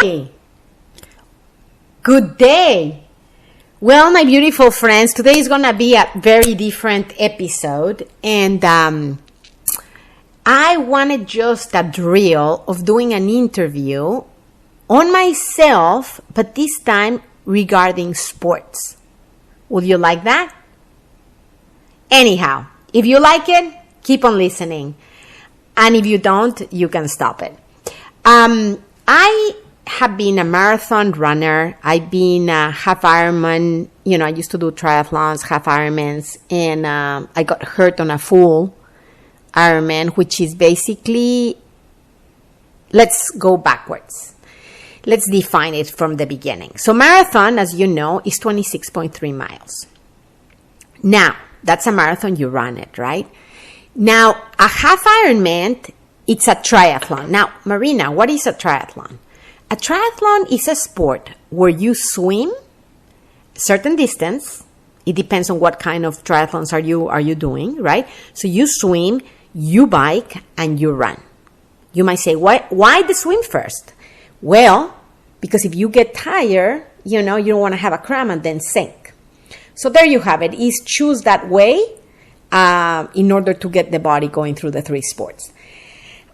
Hi. Good day. Well, my beautiful friends, today is going to be a very different episode. And I wanted just a drill of doing an interview on myself, but this time regarding sports. Would you like that? Anyhow, if you like it, keep on listening. And if you don't, you can stop it. I have been a marathon runner. I've been a half Ironman. You know, I used to do triathlons, half Ironmans, and I got hurt on a full Ironman, which is basically, let's go backwards. Let's define it from the beginning. So marathon, as you know, is 26.3 miles. Now, that's a marathon, you run it, right? Now, a half Ironman, it's a triathlon. Now, Marina, what is a triathlon? A triathlon is a sport where you swim a certain distance. It depends on what kind of triathlons are you doing, right? So you swim, you bike, and you run. You might say, why the swim first? Well, because if you get tired, you don't want to have a cramp and then sink. So there you have it. Is choose that way in order to get the body going through the three sports.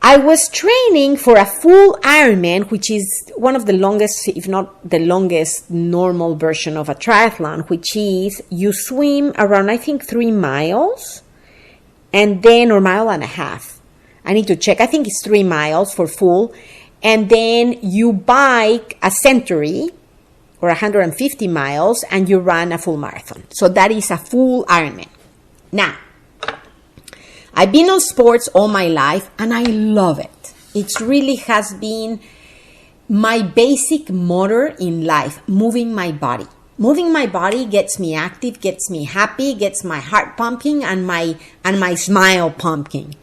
I was training for a full Ironman, which is one of the longest, if not the longest, normal version of a triathlon, which is you swim around, I think, 3 miles, and then, or mile and a half. I need to check. I think it's 3 miles for full. And then you bike a century, or 150 miles, and you run a full marathon. So that is a full Ironman. Now, I've been on sports all my life, and I love it. It really has been my basic motor in life, moving my body. Moving my body gets me active, gets me happy, gets my heart pumping, and my smile pumping.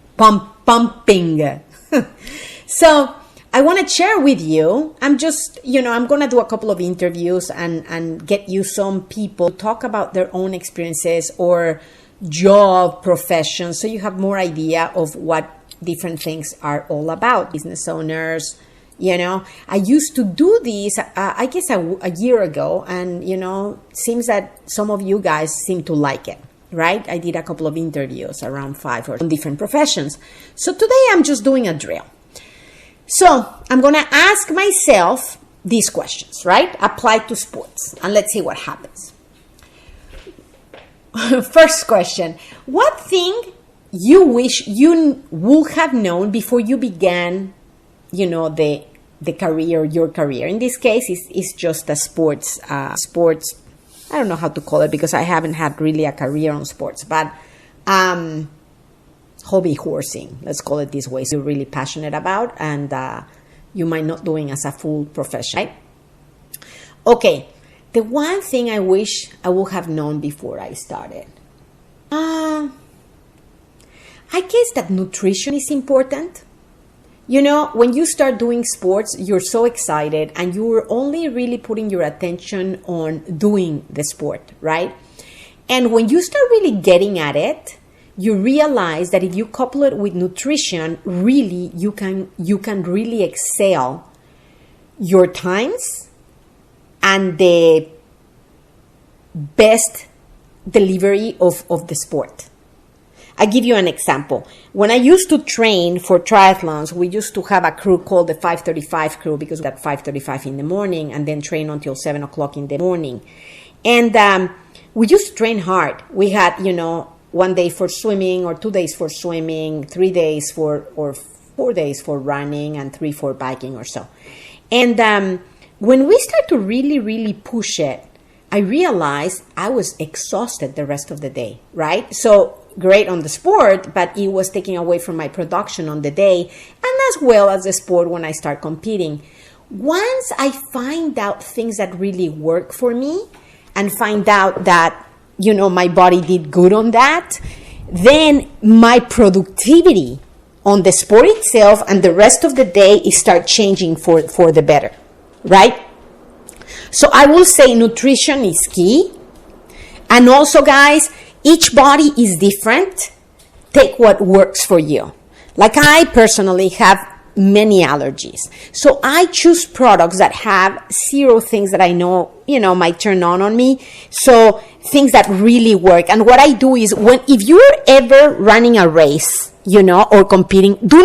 So I want to share with you, I'm going to do a couple of interviews and get you some people to talk about their own experiences or job, profession, so you have more idea of what different things are all about. Business owners, I used to do this, I guess a year ago, and, seems that some of you guys seem to like it, right? I did a couple of interviews, around 5 or different professions. So today I'm just doing a drill. So I'm going to ask myself these questions, right? Applied to sports, and let's see what happens. First question, what thing you wish you would have known before you began, the career, your career? In this case, it's just a sports, I don't know how to call it because I haven't had really a career on sports, but hobby horsing, let's call it this way. So you're really passionate about, and you might not doing as a full profession, right? Okay. The one thing I wish I would have known before I started. I guess that nutrition is important. When you start doing sports, you're so excited and you're only really putting your attention on doing the sport, right? And when you start really getting at it, you realize that if you couple it with nutrition, really, you can really excel your times and the best delivery of the sport. I give you an example. When I used to train for triathlons, we used to have a crew called the 5:35 crew because at 5:35 in the morning and then train until 7 o'clock in the morning. And we used to train hard. We had, 1 day for swimming or 2 days for swimming, 3 days or 4 days for running and 3 for biking or so. And when we start to really, really push it, I realized I was exhausted the rest of the day, right? So great on the sport, but it was taking away from my production on the day, and as well as the sport when I start competing. Once I find out things that really work for me and find out that, my body did good on that, then my productivity on the sport itself and the rest of the day is start changing for the better. Right? So I will say nutrition is key. And also, guys, each body is different. Take what works for you. Like I personally have many allergies. So I choose products that have zero things that I know, might turn on me. So things that really work. And what I do is if you're ever running a race, or competing, do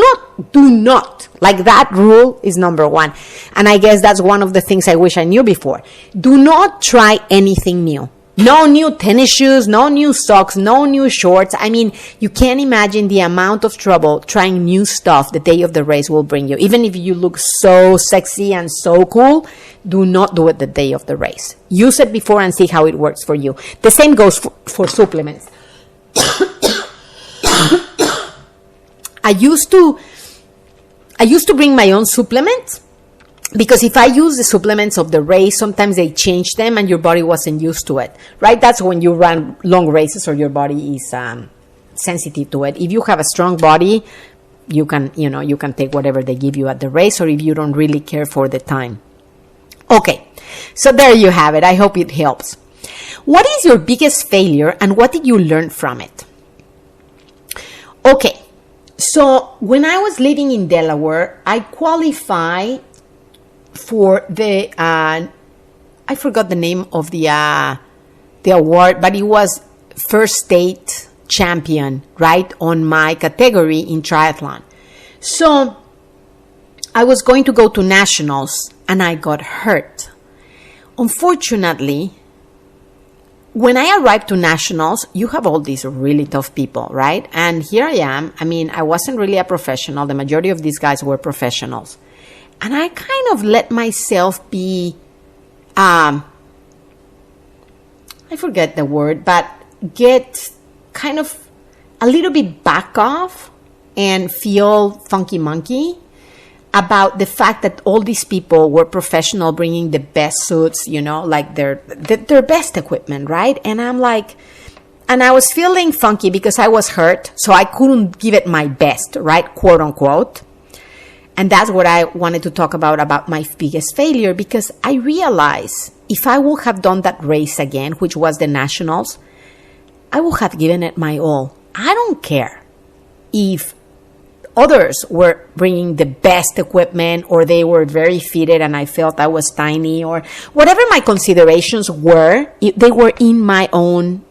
not, like that rule is number one. And I guess that's one of the things I wish I knew before. Do not try anything new. No new tennis shoes, no new socks, no new shorts. I mean, you can't imagine the amount of trouble trying new stuff the day of the race will bring you. Even if you look so sexy and so cool, do not do it the day of the race. Use it before and see how it works for you. The same goes for supplements. I used to bring my own supplements, because if I use the supplements of the race, sometimes they change them and your body wasn't used to it, right? That's when you run long races or your body is sensitive to it. If you have a strong body, you can take whatever they give you at the race, or if you don't really care for the time. Okay, so there you have it. I hope it helps. What is your biggest failure and what did you learn from it? Okay, so when I was living in Delaware, I qualified for the I forgot the name of the award, but it was first state champion, right, on my category in triathlon. So I was going to go to nationals and I got hurt. Unfortunately, when I arrived to nationals, you have all these really tough people, right? And here I am. I mean, I wasn't really a professional. The majority of these guys were professionals. And I kind of let myself be, I forget the word, but get kind of a little bit back off and feel funky monkey about the fact that all these people were professional, bringing the best suits, like their best equipment, right? And I'm like, and I was feeling funky because I was hurt, so I couldn't give it my best, right? Quote unquote. And that's what I wanted to talk about my biggest failure, because I realized if I would have done that race again, which was the nationals, I would have given it my all. I don't care if others were bringing the best equipment or they were very fitted and I felt I was tiny, or whatever my considerations were, they were in my own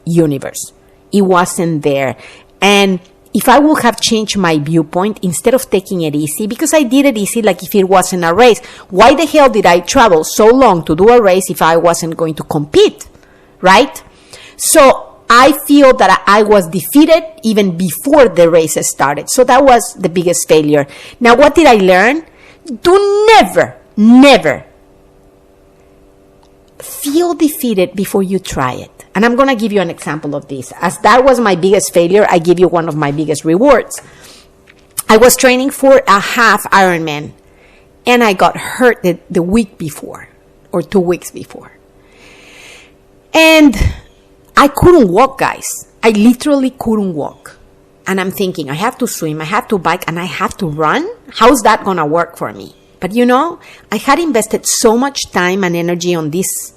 universe. It wasn't there. And if I would have changed my viewpoint, instead of taking it easy, because I did it easy like if it wasn't a race, why the hell did I travel so long to do a race if I wasn't going to compete, right? So I feel that I was defeated even before the races started. So that was the biggest failure. Now, what did I learn? Do never feel defeated before you try it. And I'm going to give you an example of this. As that was my biggest failure, I give you one of my biggest rewards. I was training for a half Ironman, and I got hurt the week before, or 2 weeks before. And I couldn't walk, guys. I literally couldn't walk. And I'm thinking, I have to swim, I have to bike, and I have to run? How's that going to work for me? But I had invested so much time and energy on this,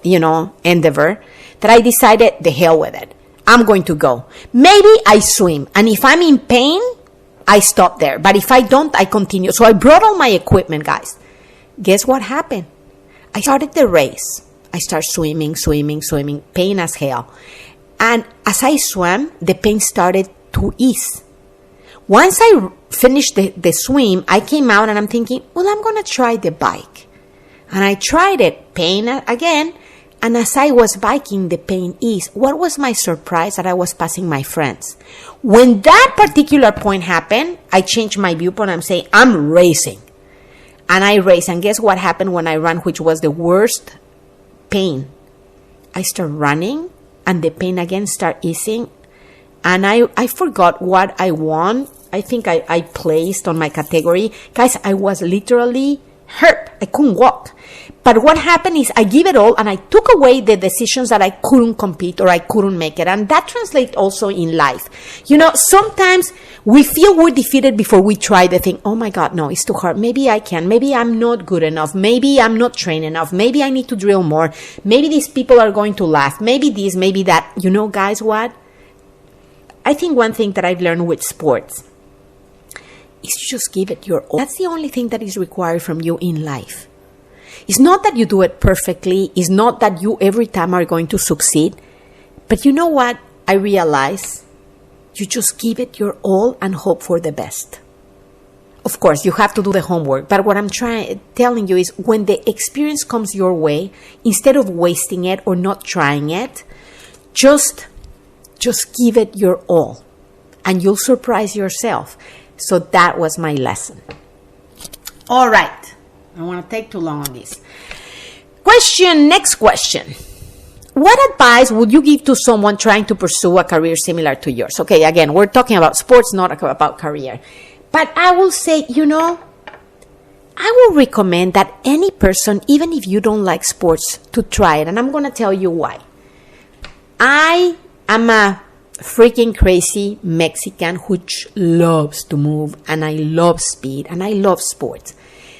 endeavor, that I decided, the hell with it. I'm going to go. Maybe I swim. And if I'm in pain, I stop there. But if I don't, I continue. So I brought all my equipment, guys. Guess what happened? I started the race. I started swimming, pain as hell. And as I swam, the pain started to ease. Once I finished the swim, I came out and I'm thinking, well, I'm going to try the bike. And I tried it, pain again. And as I was biking, the pain eased. What was my surprise? That I was passing my friends. When that particular point happened, I changed my viewpoint. I'm saying, I'm racing. And I raced. And guess what happened when I ran, which was the worst pain? I started running and the pain again started easing. And I forgot what I won. I think I placed on my category. Guys, I was literally hurt. I couldn't walk. But what happened is I give it all and I took away the decisions that I couldn't compete or I couldn't make it. And that translates also in life. Sometimes we feel we're defeated before we try the thing. Oh my God, no, it's too hard. Maybe I can. Maybe I'm not good enough. Maybe I'm not trained enough. Maybe I need to drill more. Maybe these people are going to laugh. Maybe this, maybe that. Guys, what? I think one thing that I've learned with sports is just give it your all. That's the only thing that is required from you in life. It's not that you do it perfectly. It's not that you every time are going to succeed. But you know what? I realize you just give it your all and hope for the best. Of course, you have to do the homework. But what I'm telling you is when the experience comes your way, instead of wasting it or not trying it, just give it your all. And you'll surprise yourself. So that was my lesson. All right. I don't want to take too long on this. Next question. What advice would you give to someone trying to pursue a career similar to yours? Okay, again, we're talking about sports, not about career. But I will say, I will recommend that any person, even if you don't like sports, to try it. And I'm going to tell you why. I am a freaking crazy Mexican who loves to move, and I love speed, and I love sports.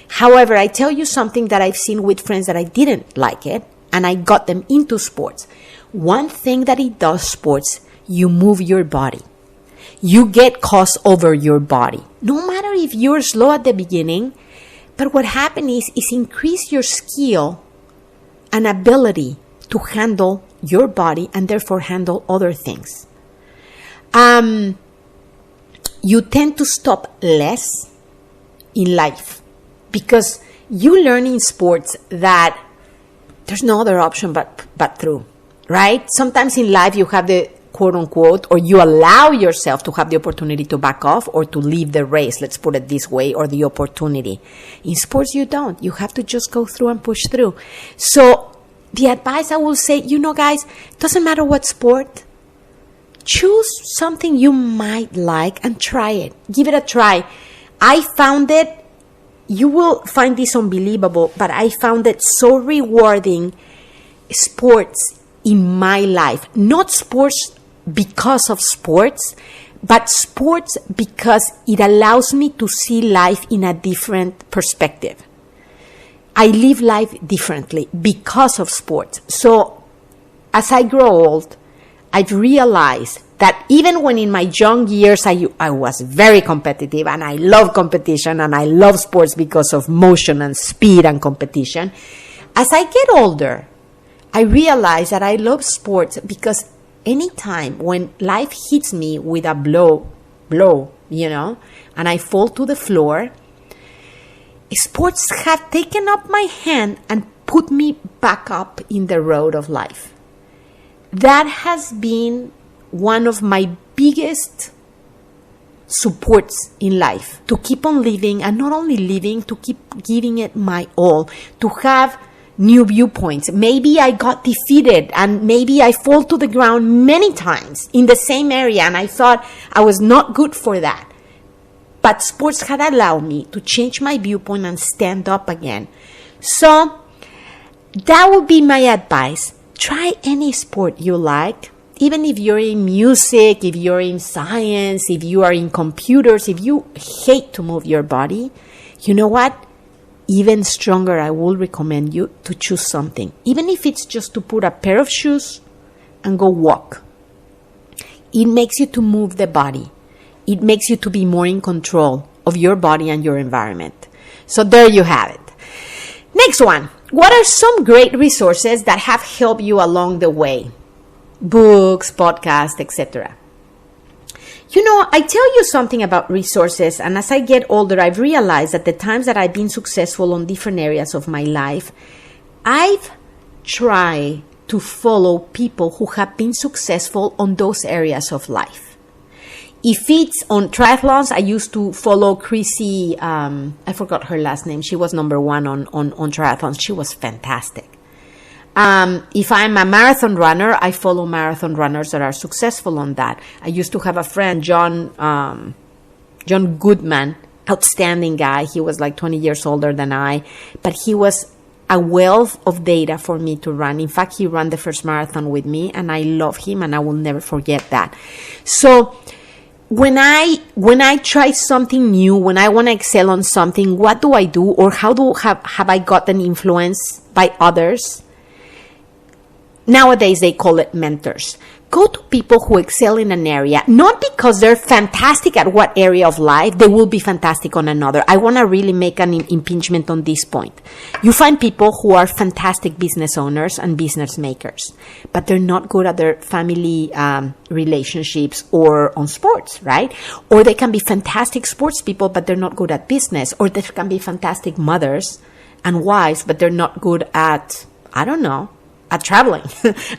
However, I tell you something that I've seen with friends that I didn't like it, and I got them into sports. One thing that it does, sports, you move your body. You get cost over your body. No matter if you're slow at the beginning, but what happens is increase your skill and ability to handle your body and therefore handle other things. You tend to stop less in life because you learn in sports that there's no other option but through, right? Sometimes in life you have the quote unquote, or you allow yourself to have the opportunity to back off or to leave the race, let's put it this way, or the opportunity. In sports, you don't. You have to just go through and push through. So the advice I will say, guys, doesn't matter what sport, choose something you might like and try it. Give it a try. I found it, you will find this unbelievable, but I found it so rewarding, sports in my life. Not sports because of sports, but sports because it allows me to see life in a different perspective. I live life differently because of sports. So as I grow old, I've realized that even when in my young years I was very competitive, and I love competition, and I love sports because of motion and speed and competition, as I get older, I realize that I love sports because anytime when life hits me with a blow, and I fall to the floor, sports have taken up my hand and put me back up in the road of life. That has been one of my biggest supports in life, to keep on living, and not only living, to keep giving it my all, to have new viewpoints. Maybe I got defeated and maybe I fall to the ground many times in the same area, and I thought I was not good for that. But sports had allowed me to change my viewpoint and stand up again. So that would be my advice. Try any sport you like, even if you're in music, if you're in science, if you are in computers, if you hate to move your body, you know what? Even stronger, I will recommend you to choose something. Even if it's just to put a pair of shoes and go walk. It makes you to move the body. It makes you to be more in control of your body and your environment. So there you have it. Next one. What are some great resources that have helped you along the way? Books, podcasts, etc. I tell you something about resources, and as I get older, I've realized that the times that I've been successful on different areas of my life, I've tried to follow people who have been successful on those areas of life. If it's on triathlons, I used to follow Chrissy, I forgot her last name. She was number one on triathlons. She was fantastic. If I'm a marathon runner, I follow marathon runners that are successful on that. I used to have a friend, John Goodman, outstanding guy. He was like 20 years older than I, but he was a wealth of data for me to run. In fact, he ran the first marathon with me, and I love him, and I will never forget that. So when I try something new, when I want to excel on something, what do I do, or how have I gotten influenced by others? nowadays they call it mentors. Go to people who excel in an area, not because they're fantastic at what area of life, they will be fantastic on another. I want to really make an impingement on this point. You find people who are fantastic business owners and business makers, but they're not good at their family relationships or on sports, right? Or they can be fantastic sports people, but they're not good at business. Or they can be fantastic mothers and wives, but they're not good at, I don't know, at traveling.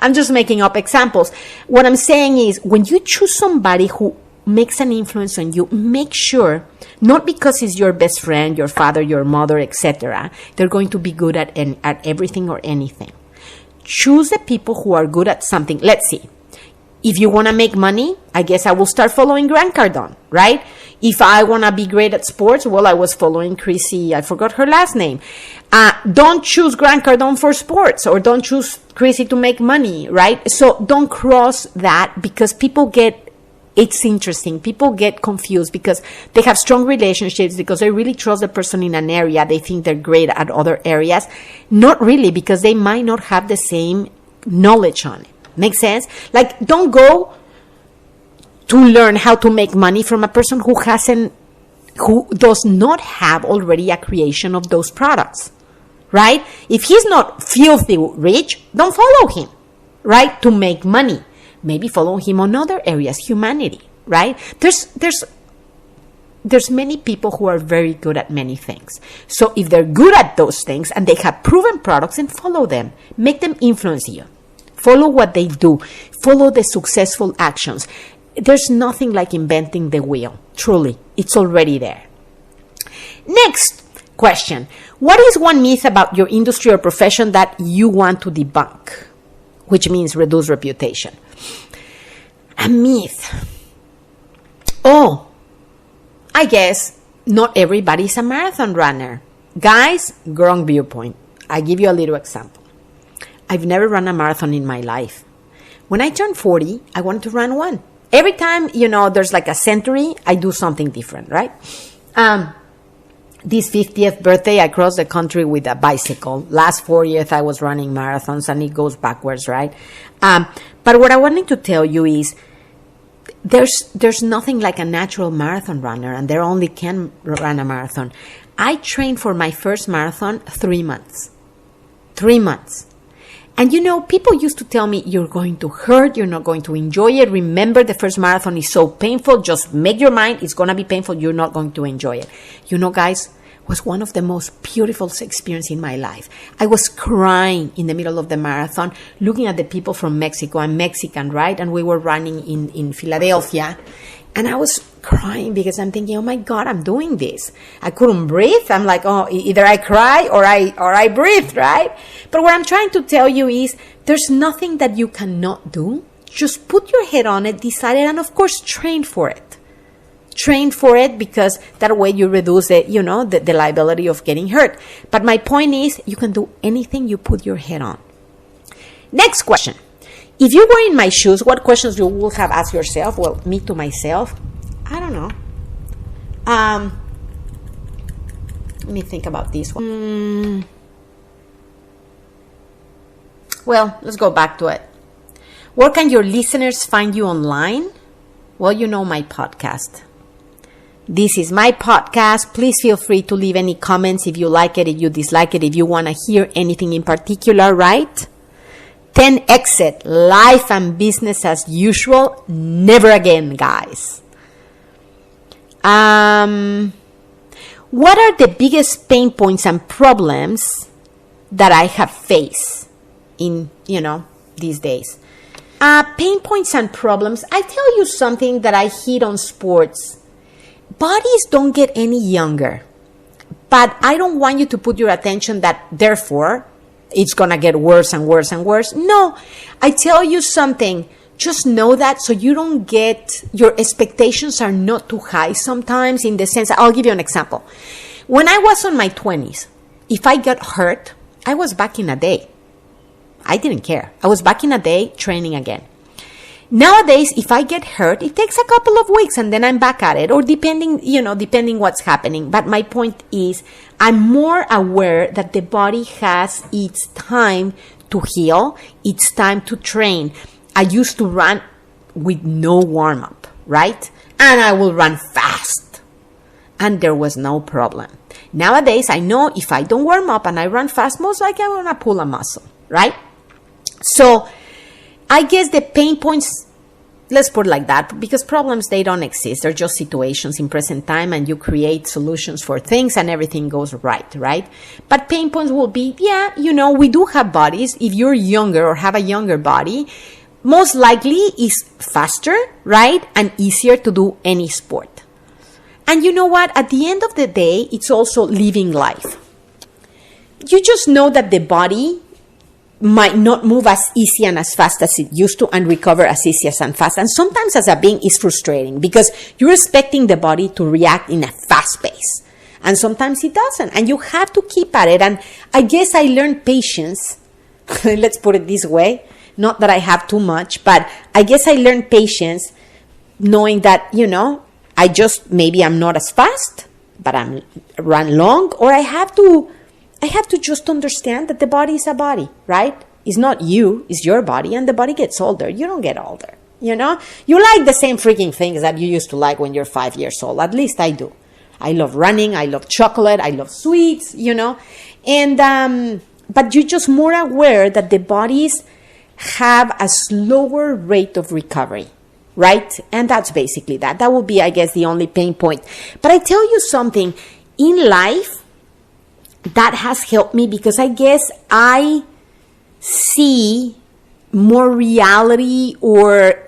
I'm just making up examples. What I'm saying is, when you choose somebody who makes an influence on you, make sure, not because he's your best friend, your father, your mother, etc., they're going to be good at everything or anything. Choose the people who are good at something. Let's see. If you want to make money, I guess I will start following Grant Cardone, right? If I want to be great at sports, well, I was following Chrissy. I forgot her last name. Don't choose Grant Cardone for sports, or don't choose Chrissy to make money, right? So don't cross that, because it's interesting. People get confused because they have strong relationships, because they really trust the person in an area. They think they're great at other areas. Not really, because they might not have the same knowledge on it. Make sense? Like, don't go to learn how to make money from a person who does not have already a creation of those products, right? If he's not filthy rich, don't follow him, right? To make money. Maybe follow him on other areas, humanity, right? There's many people who are very good at many things. So if they're good at those things and they have proven products, then follow them. Make them influence you. Follow what they do. Follow the successful actions. There's nothing like inventing the wheel. Truly, it's already there. Next question. What is one myth about your industry or profession that you want to debunk? Which means reduce reputation. A myth. Oh, I guess not everybody's a marathon runner. Guys, wrong viewpoint. I give you a little example. I've never run a marathon in my life. When I turned 40, I wanted to run one. Every time, there's like a century, I do something different, right? This 50th birthday, I crossed the country with a bicycle. Last 40th, I was running marathons, and it goes backwards, right? But what I wanted to tell you is, there's nothing like a natural marathon runner, and there only can run a marathon. I trained for my first marathon 3 months. 3 months. And people used to tell me, you're going to hurt, you're not going to enjoy it. Remember, the first marathon is so painful. Just make your mind, it's going to be painful. You're not going to enjoy it. Guys, it was one of the most beautiful experiences in my life. I was crying in the middle of the marathon, looking at the people from Mexico. I'm Mexican, right? And we were running in Philadelphia. And I was crying because I'm thinking, oh my God, I'm doing this. I couldn't breathe. I'm like, oh, either I cry or I breathe, right? But what I'm trying to tell you is, there's nothing that you cannot do. Just put your head on it, decide it, and of course, train for it. Train for it, because that way you reduce the liability of getting hurt. But my point is, you can do anything you put your head on. Next question. If you were in my shoes, what questions you would have asked yourself? Well, me to myself, I don't know. Let me think about this one. Well, let's go back to it. Where can your listeners find you online? Well, my podcast. This is my podcast. Please feel free to leave any comments if you like it, if you dislike it, if you want to hear anything in particular, right? 10 exit, life and business as usual. Never again, guys. What are the biggest pain points and problems that I have faced in, these days? Pain points and problems. I tell you something that I hit on sports. Bodies don't get any younger. But I don't want you to put your attention that, therefore, it's going to get worse and worse and worse. No, I tell you something. Just know that, so you don't your expectations are not too high sometimes, in the sense, I'll give you an example. When I was in my 20s, if I got hurt, I was back in a day. I didn't care. I was back in a day training again. Nowadays, if I get hurt, it takes a couple of weeks and then I'm back at it, or depending what's happening. But my point is, I'm more aware that the body has its time to heal, it's time to train. I used to run with no warm-up, right? And I will run fast. And there was no problem. Nowadays, I know if I don't warm up and I run fast, most likely I'm going to pull a muscle, right? So I guess the pain points, let's put it like that, because problems, they don't exist. They're just situations in present time, and you create solutions for things and everything goes right? But pain points will be, we do have bodies. If you're younger or have a younger body, most likely is faster, right? And easier to do any sport. And you know what? At the end of the day, it's also living life. You just know that the body might not move as easy and as fast as it used to and recover as easy and fast. And sometimes as a being, it's frustrating because you're expecting the body to react in a fast pace. And sometimes it doesn't. And you have to keep at it. And I guess I learned patience. Let's put it this way. Not that I have too much, but I guess I learned patience knowing that, maybe I'm not as fast, but I'm run long, or I have to just understand that the body is a body, right? It's not you, it's your body, and the body gets older. You don't get older, You like the same freaking things that you used to like when you're 5 years old. At least I do. I love running, I love chocolate, I love sweets, And, but you're just more aware that the bodies have a slower rate of recovery. Right? And that's basically that. That will be, I guess, the only pain point. But I tell you something, in life, that has helped me because I guess I see more reality or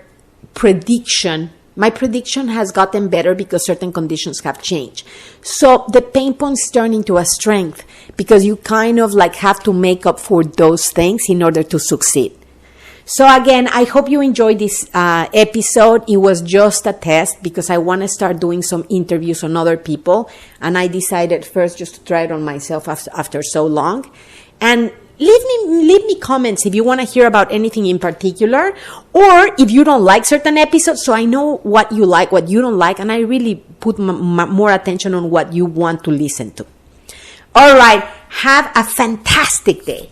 prediction. My prediction has gotten better because certain conditions have changed. So the pain points turn into a strength because you kind of like have to make up for those things in order to succeed. So again, I hope you enjoyed this episode. It was just a test because I want to start doing some interviews on other people. And I decided first just to try it on myself after so long. And leave me comments if you want to hear about anything in particular, or if you don't like certain episodes, so I know what you like, what you don't like, and I really put more attention on what you want to listen to. All right. Have a fantastic day.